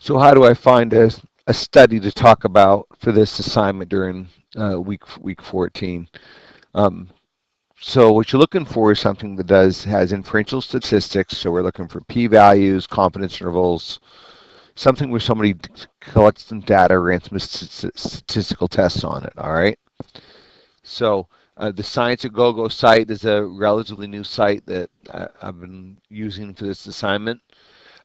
So how do I find a study to talk about for this assignment during week 14? Um, so what you're looking for is something that has inferential statistics. So we're looking for p-values, confidence intervals, something where somebody collects some data, ran some statistical tests on it. All right. So the Science A Go Go site is a relatively new site that I've been using for this assignment.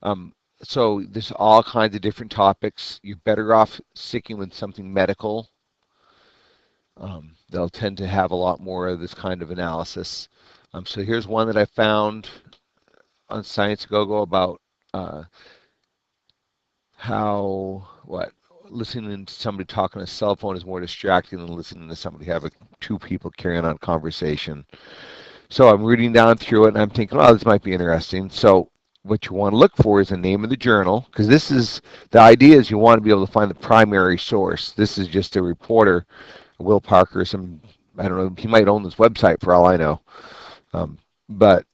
Um, so there's all kinds of different topics. You're better off sticking with something medical. They'll tend to have a lot more of this kind of analysis. So here's one that I found on Science Go Go about uh, how listening to somebody talk on a cell phone is more distracting than listening to somebody have two people carrying on a conversation. So I'm reading down through it and I'm thinking, oh, this might be interesting. So what you want to look for is the name of the journal, because this is the idea is you want to be able to find the primary source. This is just a reporter, Will Parker, I don't know, he might own this website for all I know. But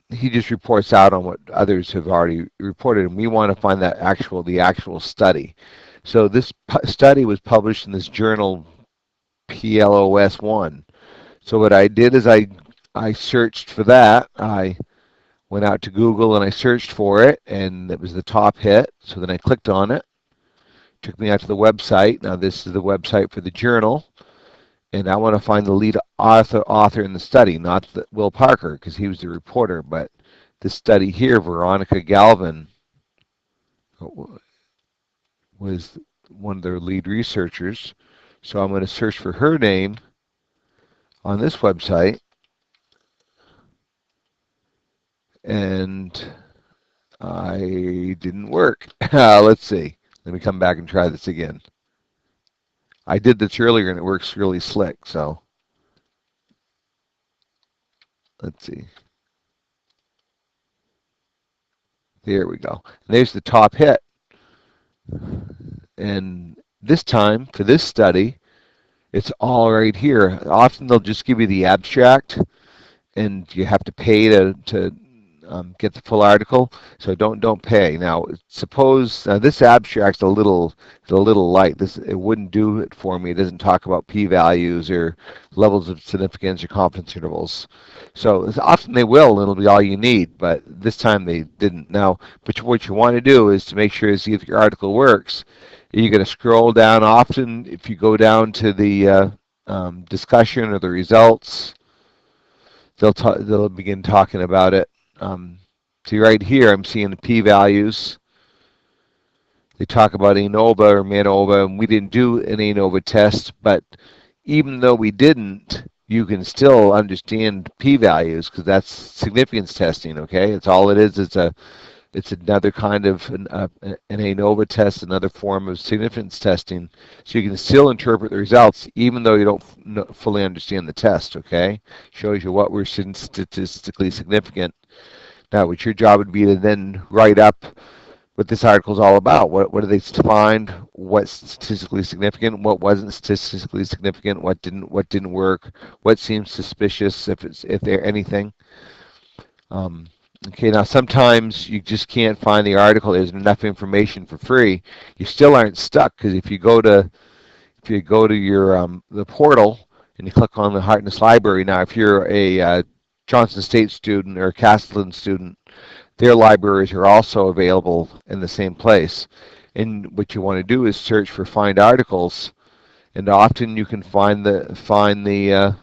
he just reports out on what others have already reported, and we want to find the actual study. So this study was published in this journal PLOS1. So what I did is I searched for that. I went out to Google and I searched for it, and it was the top hit. So then I clicked on it. Took me out to the website. Now this is the website for the journal, and I want to find the lead author in the study, not Will Parker, because he was the reporter, but the study here, Veronica Galvin, was one of their lead researchers. So I'm going to search for her name on this website, and I didn't work. Let's see. Let me come back and try this again. I did this earlier and it works really slick, so let's see. There we go. And there's the top hit. And this time, for this study, it's all right here. Often they'll just give you the abstract, and you have to pay to get the full article. So don't pay. Now, suppose this abstract's a little light. It wouldn't do it for me. It doesn't talk about p-values or levels of significance or confidence intervals. So often they will, and it'll be all you need. But this time they didn't. Now, but what you want to do is to make sure to see if your article works. You're going to scroll down. Often, if you go down to the discussion or the results, they'll begin talking about it. See right here, I'm seeing the p-values. They talk about ANOVA or MANOVA, and we didn't do an ANOVA test, but even though we didn't, you can still understand p-values because that's significance testing. Okay, it's all it is. It's another kind of an ANOVA test, another form of significance testing. So you can still interpret the results even though you don't fully understand the test, okay? Shows you what we're statistically significant. Now, what your job would be to then write up what this article is all about. What do they find? What's statistically significant? What wasn't statistically significant? What didn't work? What seems suspicious, if there anything? Okay, now sometimes you just can't find the article. There's enough information for free. You still aren't stuck because if you go to your the portal and you click on the Hartness Library. Now, if you're a Johnson State student or a Castleton student, their libraries are also available in the same place. And what you want to do is search for find articles, and often you can find the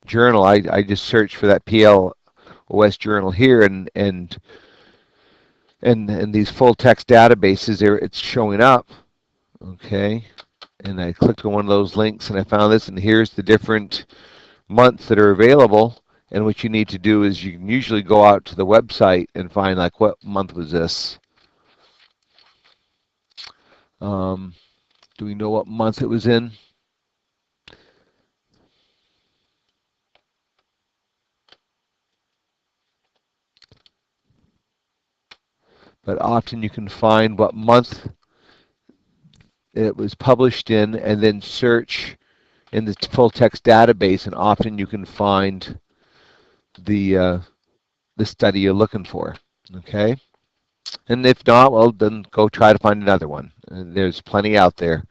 journal. I just searched for that PLOS journal here, and these full text databases there, it's showing up. Okay, and I clicked on one of those links and I found this, and here's the different months that are available. And what you need to do is you can usually go out to the website and find like what month was this. Do we know what month it was in? But often you can find what month it was published in and then search in the full text database, and often you can find the study you're looking for. Okay. And if not, well, then go try to find another one. There's plenty out there.